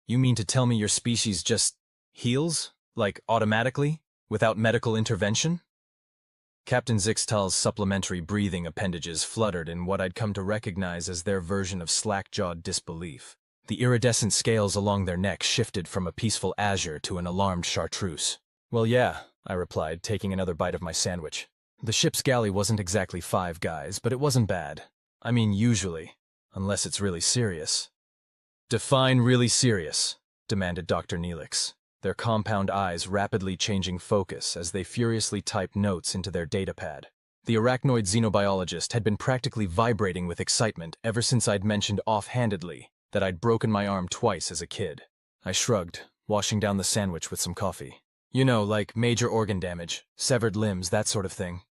You mean to tell me your species just heals? Like, automatically? Without medical intervention? Captain Zixtal's supplementary breathing appendages fluttered in what I'd come to recognize as their version of slack-jawed disbelief. The iridescent scales along their necks shifted from a peaceful azure to an alarmed chartreuse. Well, yeah, I replied, taking another bite of my sandwich. The ship's galley wasn't exactly 5 guys, but it wasn't bad. I mean, usually. Unless it's really serious. Define really serious, demanded Dr. Neelix, their compound eyes rapidly changing focus as they furiously typed notes into their datapad. The arachnoid xenobiologist had been practically vibrating with excitement ever since I'd mentioned offhandedly that I'd broken my arm twice as a kid. I shrugged, washing down the sandwich with some coffee. You know, like major organ damage, severed limbs, that sort of thing.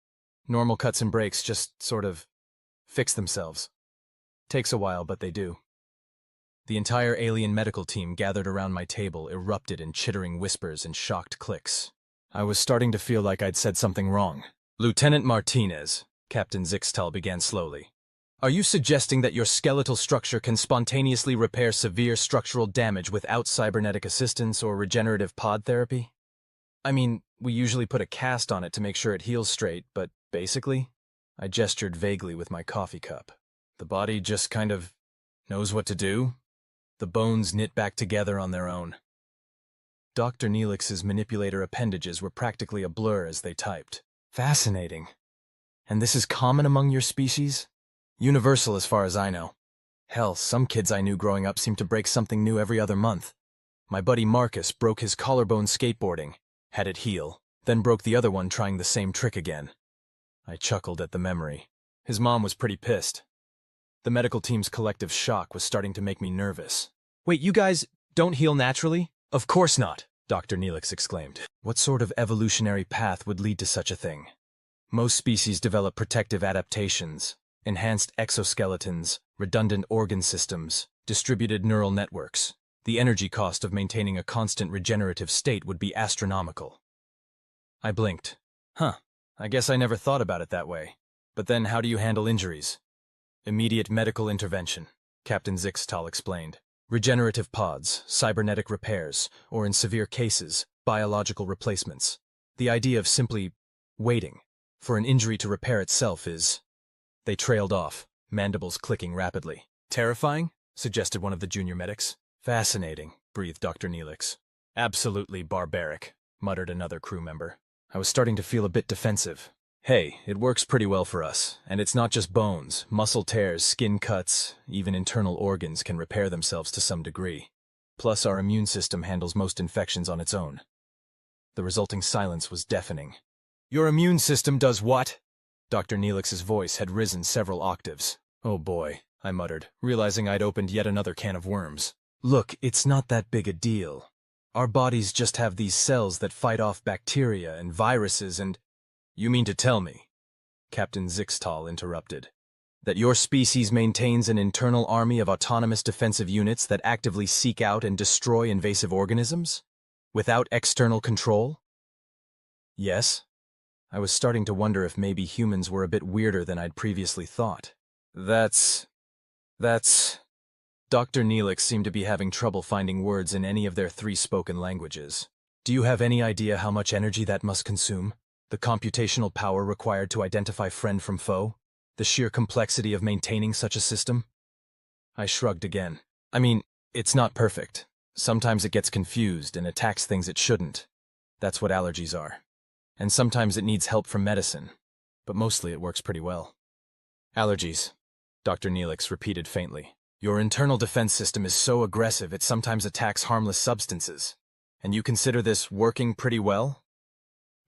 Normal cuts and breaks just sort of fix themselves. Takes a while, but they do. The entire alien medical team gathered around my table erupted in chittering whispers and shocked clicks. I was starting to feel like I'd said something wrong. Lieutenant Martinez, Captain Zixtal began slowly. Are you suggesting that your skeletal structure can spontaneously repair severe structural damage without cybernetic assistance or regenerative pod therapy? I mean, we usually put a cast on it to make sure it heals straight, but basically, I gestured vaguely with my coffee cup. The body just kind of knows what to do? The bones knit back together on their own. Dr. Neelix's manipulator appendages were practically a blur as they typed. Fascinating. And this is common among your species? Universal as far as I know. Hell, some kids I knew growing up seemed to break something new every other month. My buddy Marcus broke his collarbone skateboarding, had it heal, then broke the other one trying the same trick again. I chuckled at the memory. His mom was pretty pissed. The medical team's collective shock was starting to make me nervous. Wait, you guys don't heal naturally? Of course not, Dr. Neelix exclaimed. What sort of evolutionary path would lead to such a thing? Most species develop protective adaptations, enhanced exoskeletons, redundant organ systems, distributed neural networks. The energy cost of maintaining a constant regenerative state would be astronomical. I blinked. I guess I never thought about it that way. But then how do you handle injuries? Immediate medical intervention, Captain Zixtal explained. Regenerative pods, cybernetic repairs, or in severe cases, biological replacements. The idea of simply waiting for an injury to repair itself is... They trailed off, mandibles clicking rapidly. Terrifying? Suggested one of the junior medics. Fascinating, breathed Dr. Neelix. Absolutely barbaric, muttered another crew member. I was starting to feel a bit defensive. Hey, it works pretty well for us, and it's not just bones, muscle tears, skin cuts, even internal organs can repair themselves to some degree. Plus, our immune system handles most infections on its own. The resulting silence was deafening. Your immune system does what? Dr. Neelix's voice had risen several octaves. Oh boy, I muttered, realizing I'd opened yet another can of worms. Look, it's not that big a deal. Our bodies just have these cells that fight off bacteria and viruses and... You mean to tell me, Captain Zixtal interrupted, that your species maintains an internal army of autonomous defensive units that actively seek out and destroy invasive organisms? Without external control? Yes. I was starting to wonder if maybe humans were a bit weirder than I'd previously thought. That's... Dr. Neelix seemed to be having trouble finding words in any of their 3 spoken languages. Do you have any idea how much energy that must consume? The computational power required to identify friend from foe? The sheer complexity of maintaining such a system? I shrugged again. I mean, it's not perfect. Sometimes it gets confused and attacks things it shouldn't. That's what allergies are. And sometimes it needs help from medicine. But mostly it works pretty well. Allergies, Dr. Neelix repeated faintly. Your internal defense system is so aggressive it sometimes attacks harmless substances. And you consider this working pretty well?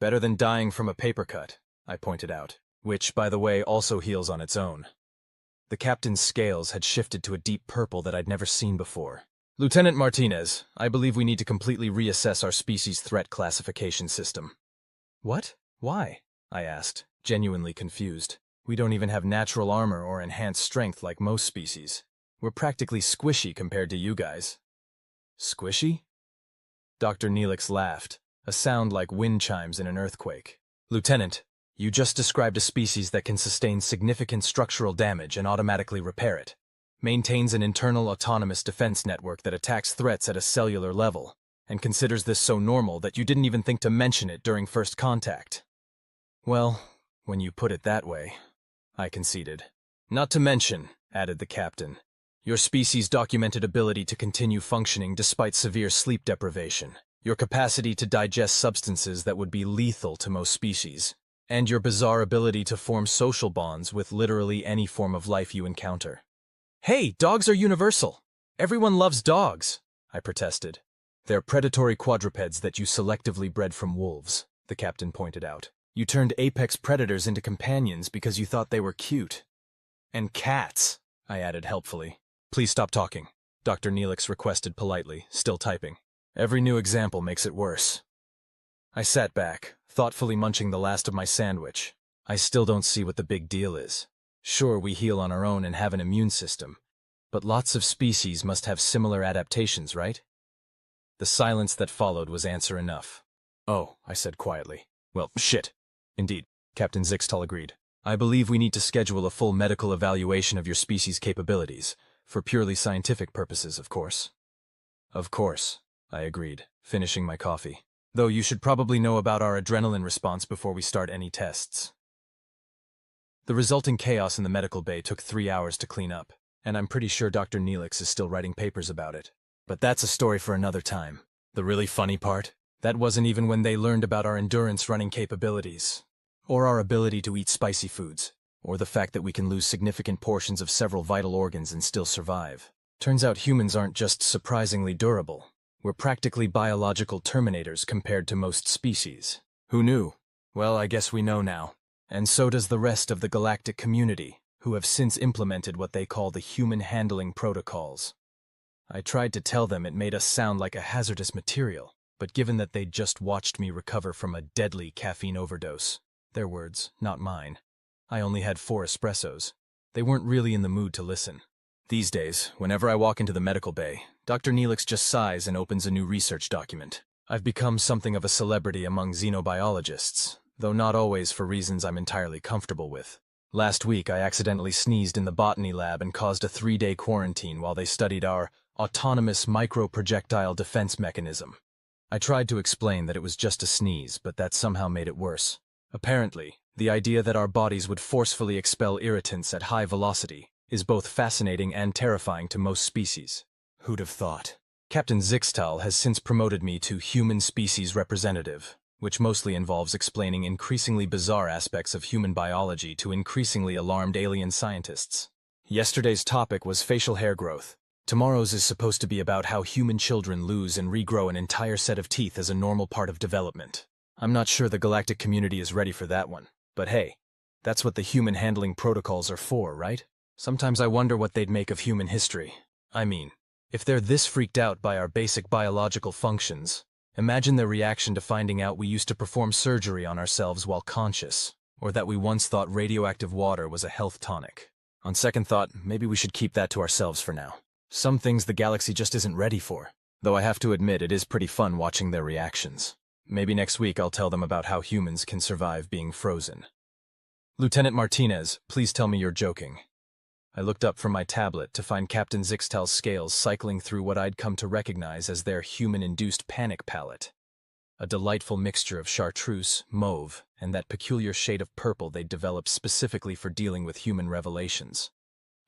Better than dying from a paper cut, I pointed out, which, by the way, also heals on its own. The captain's scales had shifted to a deep purple that I'd never seen before. Lieutenant Martinez, I believe we need to completely reassess our species threat classification system. What? Why? I asked, genuinely confused. We don't even have natural armor or enhanced strength like most species. We're practically squishy compared to you guys. Squishy? Dr. Neelix laughed, a sound like wind chimes in an earthquake. Lieutenant, you just described a species that can sustain significant structural damage and automatically repair it. maintains an internal autonomous defense network that attacks threats at a cellular level, and considers this so normal that you didn't even think to mention it during first contact. Well, when you put it that way, I conceded. Not to mention, added the captain, your species' documented ability to continue functioning despite severe sleep deprivation, your capacity to digest substances that would be lethal to most species, and your bizarre ability to form social bonds with literally any form of life you encounter. Hey, dogs are universal. Everyone loves dogs, I protested. They're predatory quadrupeds that you selectively bred from wolves, the captain pointed out. You turned apex predators into companions because you thought they were cute. And cats, I added helpfully. Please stop talking, Dr. Neelix requested politely, still typing. Every new example makes it worse. I sat back, thoughtfully munching the last of my sandwich. I still don't see what the big deal is. Sure, we heal on our own and have an immune system, but lots of species must have similar adaptations, right? The silence that followed was answer enough. Oh, I said quietly. Well, shit. Indeed, Captain Zixtal agreed. I believe we need to schedule a full medical evaluation of your species' capabilities, for purely scientific purposes, of course. Of course, I agreed, finishing my coffee. Though you should probably know about our adrenaline response before we start any tests. The resulting chaos in the medical bay took 3 hours to clean up, and I'm pretty sure Dr. Neelix is still writing papers about it. But that's a story for another time. The really funny part? That wasn't even when they learned about our endurance running capabilities, or our ability to eat spicy foods, or the fact that we can lose significant portions of several vital organs and still survive. Turns out humans aren't just surprisingly durable. We're practically biological terminators compared to most species. Who knew? Well, I guess we know now. And so does the rest of the galactic community, who have since implemented what they call the human handling protocols. I tried to tell them it made us sound like a hazardous material, but given that they'd just watched me recover from a deadly caffeine overdose, their words, not mine, I only had 4 espressos. They weren't really in the mood to listen. These days, whenever I walk into the medical bay, Dr. Neelix just sighs and opens a new research document. I've become something of a celebrity among xenobiologists, though not always for reasons I'm entirely comfortable with. Last week, I accidentally sneezed in the botany lab and caused a 3-day quarantine while they studied our autonomous micro-projectile defense mechanism. I tried to explain that it was just a sneeze, but that somehow made it worse. Apparently, the idea that our bodies would forcefully expel irritants at high velocity is both fascinating and terrifying to most species. Who'd have thought? Captain Zixtal has since promoted me to human species representative, which mostly involves explaining increasingly bizarre aspects of human biology to increasingly alarmed alien scientists. Yesterday's topic was facial hair growth. Tomorrow's is supposed to be about how human children lose and regrow an entire set of teeth as a normal part of development. I'm not sure the galactic community is ready for that one, but hey, that's what the human handling protocols are for, right? Sometimes I wonder what they'd make of human history. I mean, if they're this freaked out by our basic biological functions, imagine their reaction to finding out we used to perform surgery on ourselves while conscious, or that we once thought radioactive water was a health tonic. On second thought, maybe we should keep that to ourselves for now. Some things the galaxy just isn't ready for, though I have to admit it is pretty fun watching their reactions. Maybe next week I'll tell them about how humans can survive being frozen. Lieutenant Martinez, please tell me you're joking. I looked up from my tablet to find Captain Zixtal's scales cycling through what I'd come to recognize as their human-induced panic palette. A delightful mixture of chartreuse, mauve, and that peculiar shade of purple they'd developed specifically for dealing with human revelations.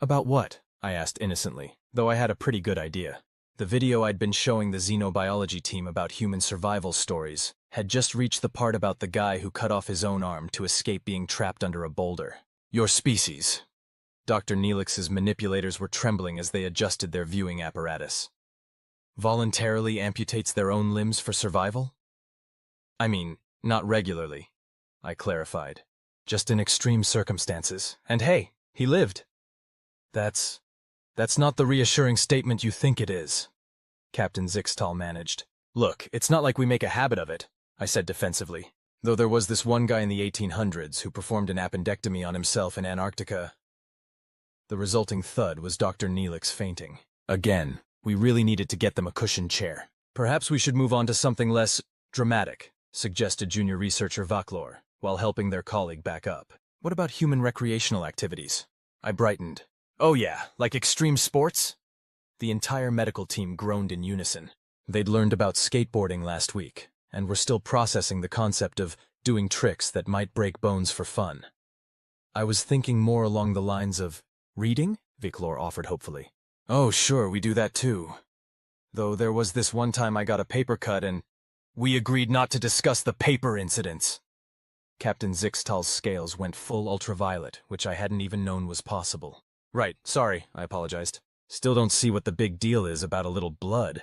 About what? I asked innocently, though I had a pretty good idea. The video I'd been showing the xenobiology team about human survival stories had just reached the part about the guy who cut off his own arm to escape being trapped under a boulder. Your species. Dr. Neelix's manipulators were trembling as they adjusted their viewing apparatus. Voluntarily amputates their own limbs for survival? I mean, not regularly, I clarified. Just in extreme circumstances. And hey, he lived. That's not the reassuring statement you think it is, Captain Zixtal managed. Look, it's not like we make a habit of it, I said defensively. Though there was this one guy in the 1800s who performed an appendectomy on himself in Antarctica. The resulting thud was Dr. Neelix fainting. Again, we really needed to get them a cushioned chair. Perhaps we should move on to something less dramatic, suggested junior researcher Vaklor, while helping their colleague back up. What about human recreational activities? I brightened. Oh yeah, like extreme sports? The entire medical team groaned in unison. They'd learned about skateboarding last week, and were still processing the concept of doing tricks that might break bones for fun. I was thinking more along the lines of reading, Viclor offered hopefully. Oh sure, we do that too. Though there was this one time I got a paper cut and we agreed not to discuss the paper incidents. Captain Zixtal's scales went full ultraviolet, which I hadn't even known was possible. Right, sorry, I apologized. Still don't see what the big deal is about a little blood.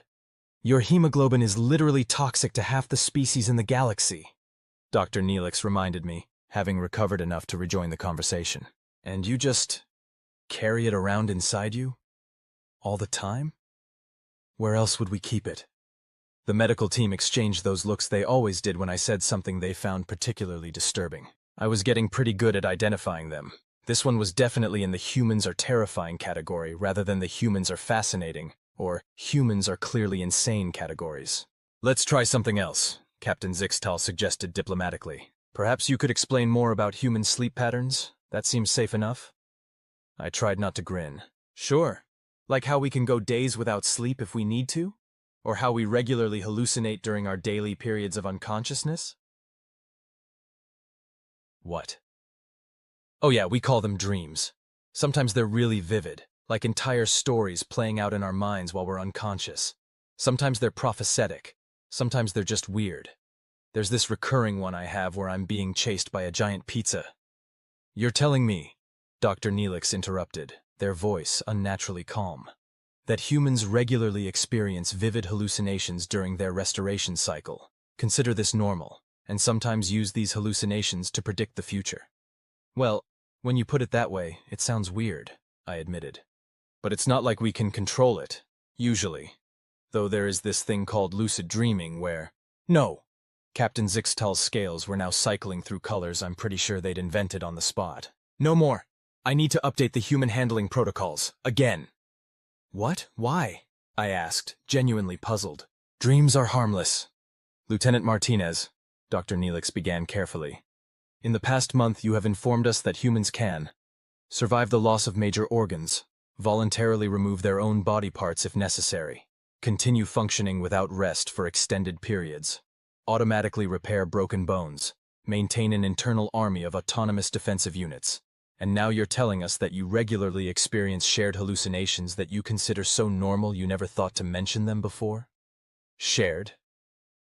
Your hemoglobin is literally toxic to half the species in the galaxy, Dr. Neelix reminded me, having recovered enough to rejoin the conversation. And you just carry it around inside you? All the time? Where else would we keep it? The medical team exchanged those looks they always did when I said something they found particularly disturbing. I was getting pretty good at identifying them. This one was definitely in the humans are terrifying category rather than the humans are fascinating, or humans are clearly insane categories. Let's try something else, Captain Zixtal suggested diplomatically. Perhaps you could explain more about human sleep patterns? That seems safe enough. I tried not to grin. Sure. Like how we can go days without sleep if we need to? Or how we regularly hallucinate during our daily periods of unconsciousness? What? Oh yeah, we call them dreams. Sometimes they're really vivid, like entire stories playing out in our minds while we're unconscious. Sometimes they're prophetic. Sometimes they're just weird. There's this recurring one I have where I'm being chased by a giant pizza. You're telling me, Dr. Neelix interrupted, their voice unnaturally calm, that humans regularly experience vivid hallucinations during their restoration cycle, consider this normal, and sometimes use these hallucinations to predict the future. Well, when you put it that way, it sounds weird, I admitted. But it's not like we can control it, usually. Though there is this thing called lucid dreaming where… No! Captain Zixtal's scales were now cycling through colors I'm pretty sure they'd invented on the spot. No more! I need to update the human handling protocols, again. What? Why? I asked, genuinely puzzled. Dreams are harmless. Lieutenant Martinez, Dr. Neelix began carefully. In the past month you have informed us that humans can survive the loss of major organs, voluntarily remove their own body parts if necessary, continue functioning without rest for extended periods, automatically repair broken bones, maintain an internal army of autonomous defensive units. And now you're telling us that you regularly experience shared hallucinations that you consider so normal you never thought to mention them before? Shared?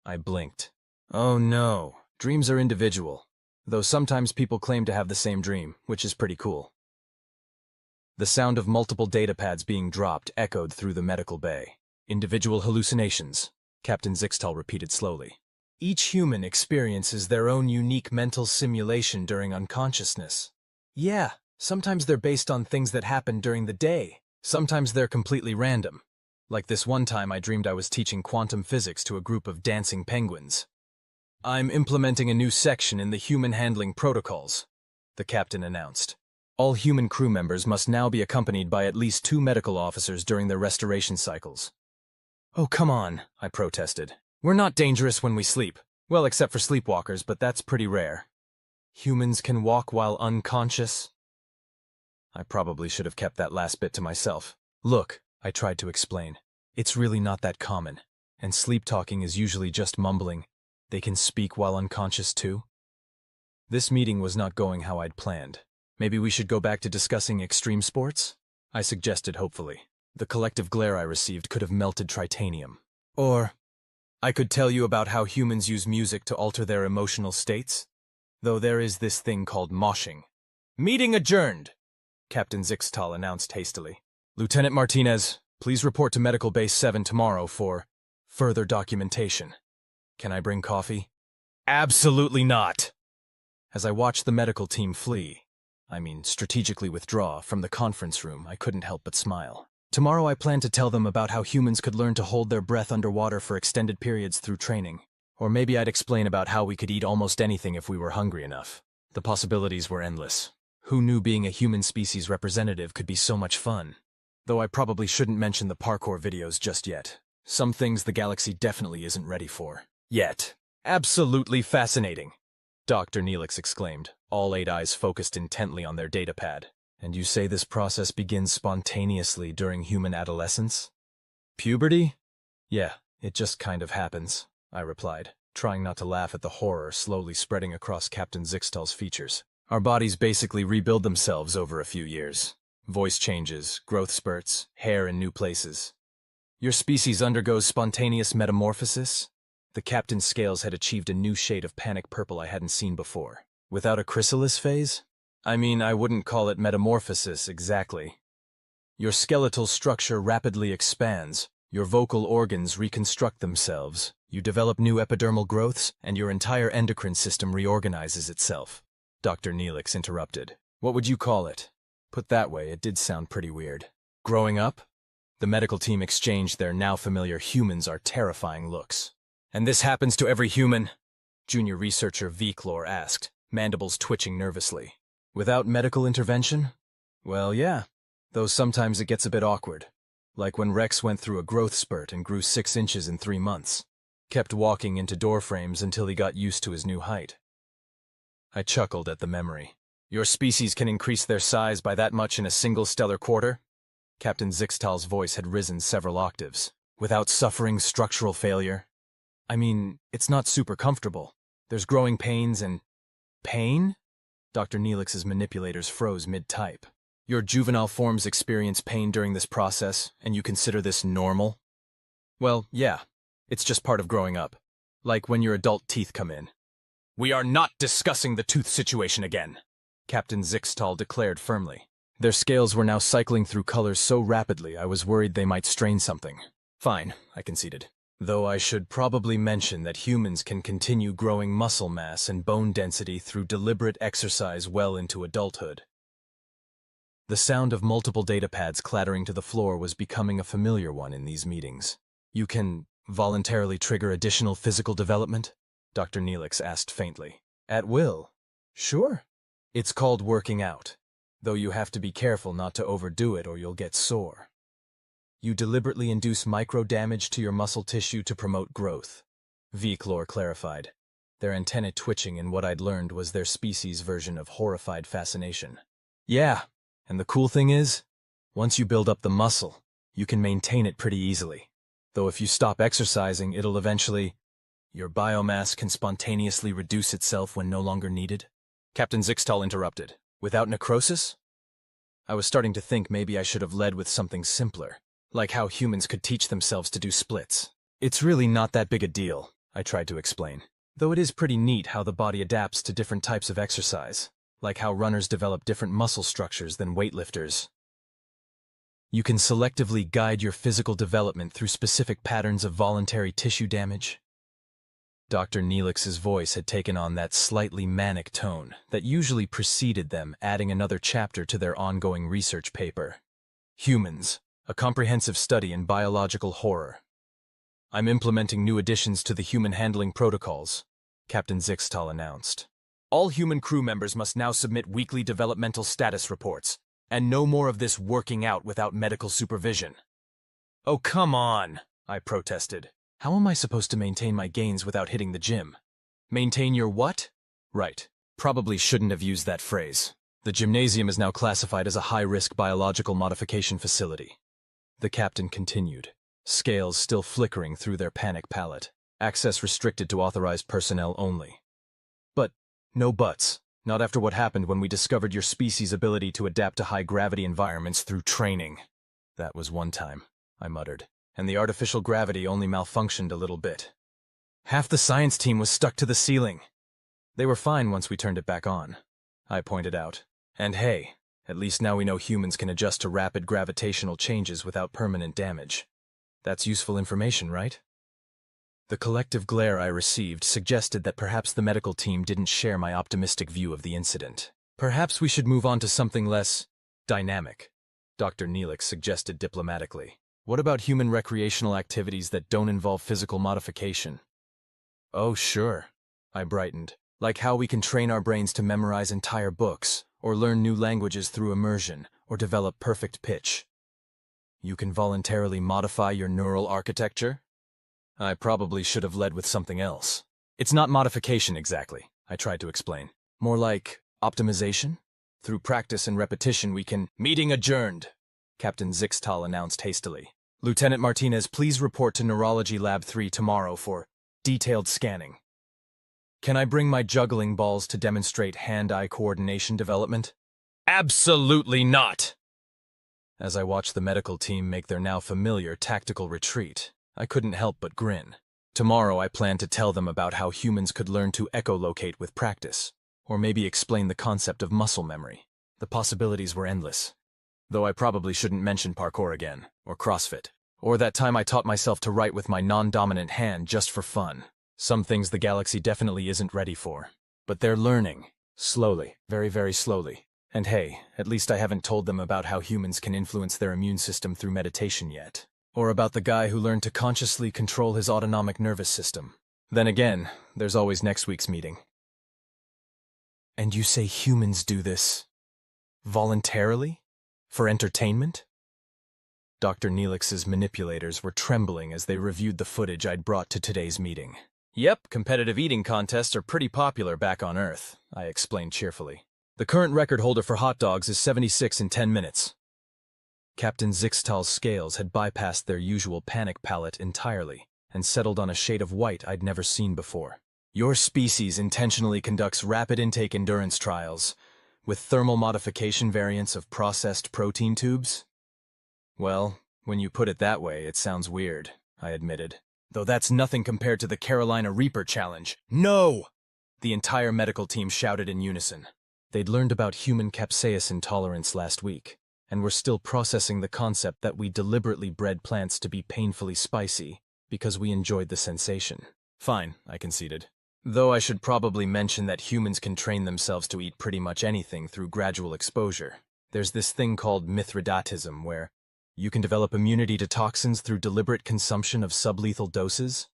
I blinked. Oh no, dreams are individual, though sometimes people claim to have the same dream, which is pretty cool. The sound of multiple datapads being dropped echoed through the medical bay. Individual hallucinations, Captain Zixtal repeated slowly. Each human experiences their own unique mental simulation during unconsciousness. Yeah, sometimes they're based on things that happened during the day. Sometimes they're completely random. Like this one time I dreamed I was teaching quantum physics to a group of dancing penguins. I'm implementing a new section in the human handling protocols, the captain announced. All human crew members must now be accompanied by at least 2 medical officers during their restoration cycles. Oh, come on, I protested. We're not dangerous when we sleep. Well, except for sleepwalkers, but that's pretty rare. Humans can walk while unconscious? I probably should have kept that last bit to myself. Look, I tried to explain. It's really not that common, and sleep talking is usually just mumbling. They can speak while unconscious too. This meeting was not going how I'd planned. Maybe we should go back to discussing extreme sports? I suggested hopefully. The collective glare I received could have melted tritanium. Or I could tell you about how humans use music to alter their emotional states. Though there is this thing called moshing. Meeting adjourned, Captain Zixtal announced hastily. Lieutenant Martinez, please report to Medical Base 7 tomorrow for further documentation. Can I bring coffee? Absolutely not! As I watched the medical team strategically withdraw, from the conference room, I couldn't help but smile. Tomorrow I plan to tell them about how humans could learn to hold their breath underwater for extended periods through training. Or maybe I'd explain about how we could eat almost anything if we were hungry enough. The possibilities were endless. Who knew being a human species representative could be so much fun? Though I probably shouldn't mention the parkour videos just yet. Some things the galaxy definitely isn't ready for. Yet. Absolutely fascinating, Dr. Neelix exclaimed, all 8 eyes focused intently on their datapad. And you say this process begins spontaneously during human adolescence? Puberty? Yeah, it just kind of happens, I replied, trying not to laugh at the horror slowly spreading across Captain Zixtal's features. Our bodies basically rebuild themselves over a few years. Voice changes, growth spurts, hair in new places. Your species undergoes spontaneous metamorphosis? The captain's scales had achieved a new shade of panic purple I hadn't seen before. Without a chrysalis phase? I mean, I wouldn't call it metamorphosis exactly. Your skeletal structure rapidly expands, your vocal organs reconstruct themselves, you develop new epidermal growths, and your entire endocrine system reorganizes itself. Dr. Neelix interrupted. What would you call it? Put that way, it did sound pretty weird. Growing up? The medical team exchanged their now familiar humans are terrifying looks. And this happens to every human? Junior researcher Vclor asked, mandibles twitching nervously. Without medical intervention? Well, yeah, though sometimes it gets a bit awkward. Like when Rex went through a growth spurt and grew 6 inches in 3 months. Kept walking into door frames until he got used to his new height. I chuckled at the memory. Your species can increase their size by that much in a single stellar quarter? Captain Zixtal's voice had risen several octaves. Without suffering structural failure? I mean, it's not super comfortable. There's growing pains and... Pain? Dr. Neelix's manipulators froze mid-type. Your juvenile forms experience pain during this process, and you consider this normal? Well, yeah. It's just part of growing up. Like when your adult teeth come in. We are not discussing the tooth situation again, Captain Zixtal declared firmly. Their scales were now cycling through colors so rapidly I was worried they might strain something. Fine, I conceded. Though I should probably mention that humans can continue growing muscle mass and bone density through deliberate exercise well into adulthood. The sound of multiple datapads clattering to the floor was becoming a familiar one in these meetings. You can voluntarily trigger additional physical development? Dr. Neelix asked faintly. At will? Sure. It's called working out, though you have to be careful not to overdo it or you'll get sore. You deliberately induce micro-damage to your muscle tissue to promote growth, Vclor clarified, their antennae twitching in what I'd learned was their species' version of horrified fascination. Yeah, and the cool thing is, once you build up the muscle, you can maintain it pretty easily. Though if you stop exercising, it'll eventually... Your biomass can spontaneously reduce itself when no longer needed? Captain Zixtal interrupted. Without necrosis? I was starting to think maybe I should have led with something simpler, like how humans could teach themselves to do splits. It's really not that big a deal, I tried to explain. Though it is pretty neat how the body adapts to different types of exercise, like how runners develop different muscle structures than weightlifters. You can selectively guide your physical development through specific patterns of voluntary tissue damage. Dr. Neelix's voice had taken on that slightly manic tone that usually preceded them adding another chapter to their ongoing research paper. Humans, a comprehensive study in biological horror. I'm implementing new additions to the human handling protocols, Captain Zixtal announced. All human crew members must now submit weekly developmental status reports, and no more of this working out without medical supervision. Oh, come on, I protested. How am I supposed to maintain my gains without hitting the gym? Maintain your what? Right. Probably shouldn't have used that phrase. The gymnasium is now classified as a high-risk biological modification facility. The captain continued, scales still flickering through their panic palette. Access restricted to authorized personnel only. But, no buts. Not after what happened when we discovered your species' ability to adapt to high-gravity environments through training. That was one time, I muttered. And the artificial gravity only malfunctioned a little bit. Half the science team was stuck to the ceiling. They were fine once we turned it back on, I pointed out. And hey, at least now we know humans can adjust to rapid gravitational changes without permanent damage. That's useful information, right? The collective glare I received suggested that perhaps the medical team didn't share my optimistic view of the incident. Perhaps we should move on to something less dynamic, Dr. Neelix suggested diplomatically. What about human recreational activities that don't involve physical modification? Oh, sure, I brightened. Like how we can train our brains to memorize entire books, or learn new languages through immersion, or develop perfect pitch. You can voluntarily modify your neural architecture? I probably should have led with something else. It's not modification exactly, I tried to explain. More like optimization? Through practice and repetition, we can— Meeting adjourned, Captain Zixtal announced hastily. Lieutenant Martinez, please report to Neurology Lab 3 tomorrow for detailed scanning. Can I bring my juggling balls to demonstrate hand-eye coordination development? Absolutely not! As I watched the medical team make their now familiar tactical retreat, I couldn't help but grin. Tomorrow I plan to tell them about how humans could learn to echolocate with practice, or maybe explain the concept of muscle memory. The possibilities were endless. Though I probably shouldn't mention parkour again, or CrossFit, or that time I taught myself to write with my non-dominant hand just for fun. Some things the galaxy definitely isn't ready for. But they're learning. Slowly. Very, very slowly. And hey, at least I haven't told them about how humans can influence their immune system through meditation yet. Or about the guy who learned to consciously control his autonomic nervous system. Then again, there's always next week's meeting. And you say humans do this voluntarily? For entertainment? Dr. Neelix's manipulators were trembling as they reviewed the footage I'd brought to today's meeting. Yep, competitive eating contests are pretty popular back on Earth, I explained cheerfully. The current record holder for hot dogs is 76 in 10 minutes. Captain Zixtal's scales had bypassed their usual panic palette entirely and settled on a shade of white I'd never seen before. Your species intentionally conducts rapid intake endurance trials with thermal modification variants of processed protein tubes? Well, when you put it that way, it sounds weird, I admitted. Though that's nothing compared to the Carolina Reaper challenge. No! The entire medical team shouted in unison. They'd learned about human capsaicin tolerance last week, and were still processing the concept that we deliberately bred plants to be painfully spicy because we enjoyed the sensation. Fine, I conceded. Though I should probably mention that humans can train themselves to eat pretty much anything through gradual exposure. There's this thing called Mithridatism, where you can develop immunity to toxins through deliberate consumption of sublethal doses.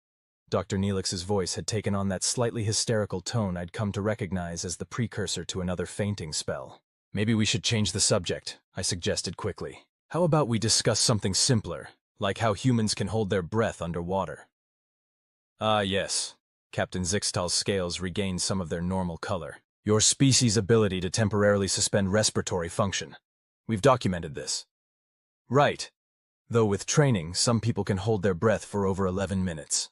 Dr. Neelix's voice had taken on that slightly hysterical tone I'd come to recognize as the precursor to another fainting spell. Maybe we should change the subject, I suggested quickly. How about we discuss something simpler, like how humans can hold their breath underwater? Ah, yes. Captain Zixtal's scales regained some of their normal color. Your species' ability to temporarily suspend respiratory function. We've documented this. Right. Though with training, some people can hold their breath for over 11 minutes.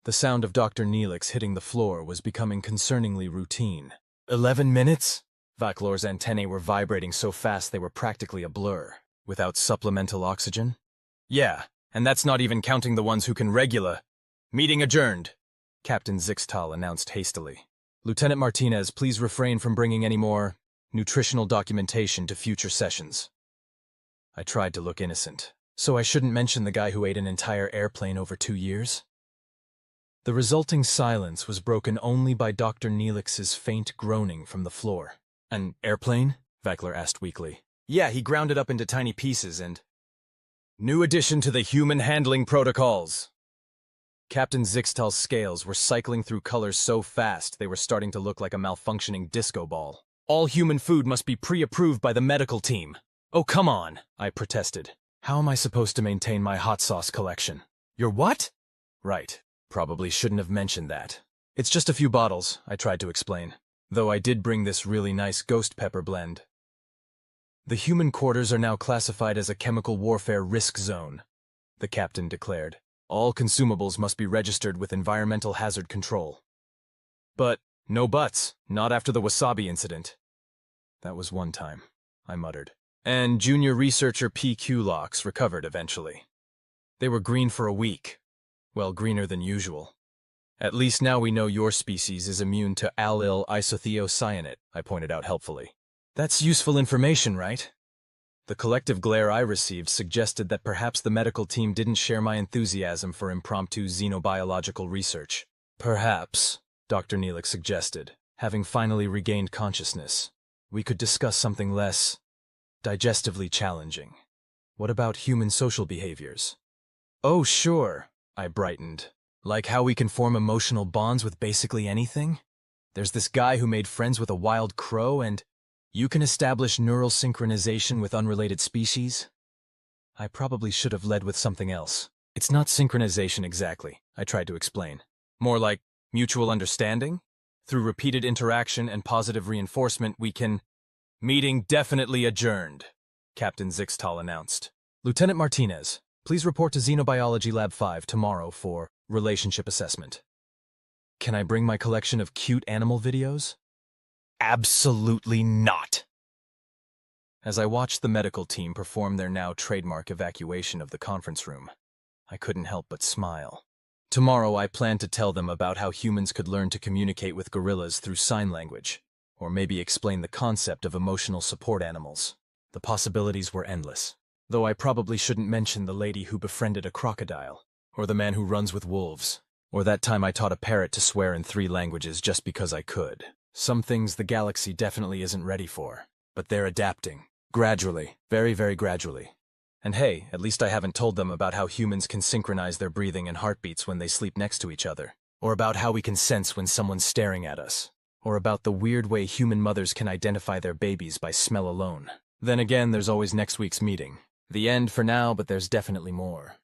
The sound of Dr. Neelix hitting the floor was becoming concerningly routine. 11 minutes? Vaclor's antennae were vibrating so fast they were practically a blur. Without supplemental oxygen? Yeah, and that's not even counting the ones who can Meeting adjourned, Captain Zixtal announced hastily. Lieutenant Martinez, please refrain from bringing any more nutritional documentation to future sessions. I tried to look innocent. So I shouldn't mention the guy who ate an entire airplane over 2 years? The resulting silence was broken only by Dr. Neelix's faint groaning from the floor. An airplane? Vaclor asked weakly. Yeah, he ground it up into tiny pieces and— New addition to the human handling protocols. Captain Zixtal's scales were cycling through colors so fast they were starting to look like a malfunctioning disco ball. All human food must be pre-approved by the medical team. Oh, come on, I protested. How am I supposed to maintain my hot sauce collection? Your what? Right. Probably shouldn't have mentioned that. It's just a few bottles, I tried to explain. Though I did bring this really nice ghost pepper blend. The human quarters are now classified as a chemical warfare risk zone, the captain declared. All consumables must be registered with Environmental Hazard Control. But, no buts, not after the wasabi incident. That was one time, I muttered. And junior researcher PQ locks recovered eventually. They were green for a week. Well, greener than usual. At least now we know your species is immune to allyl isothiocyanate, I pointed out helpfully. That's useful information, right? The collective glare I received suggested that perhaps the medical team didn't share my enthusiasm for impromptu xenobiological research. Perhaps, Dr. Neelix suggested, having finally regained consciousness, we could discuss something less digestively challenging. What about human social behaviors? Oh, sure, I brightened. Like how we can form emotional bonds with basically anything? There's this guy who made friends with a wild crow and you can establish neural synchronization with unrelated species? I probably should have led with something else. It's not synchronization exactly, I tried to explain. More like mutual understanding? Through repeated interaction and positive reinforcement, we can... Meeting definitely adjourned, Captain Zixtal announced. Lieutenant Martinez, please report to Xenobiology Lab 5 tomorrow for relationship assessment. Can I bring my collection of cute animal videos? Absolutely not! As I watched the medical team perform their now trademark evacuation of the conference room, I couldn't help but smile. Tomorrow I plan to tell them about how humans could learn to communicate with gorillas through sign language, or maybe explain the concept of emotional support animals. The possibilities were endless, though I probably shouldn't mention the lady who befriended a crocodile, or the man who runs with wolves, or that time I taught a parrot to swear in 3 languages just because I could. Some things the galaxy definitely isn't ready for, but they're adapting. Gradually, very, very gradually. And hey, at least I haven't told them about how humans can synchronize their breathing and heartbeats when they sleep next to each other, or about how we can sense when someone's staring at us, or about the weird way human mothers can identify their babies by smell alone. Then again, there's always next week's meeting. The end for now, but there's definitely more.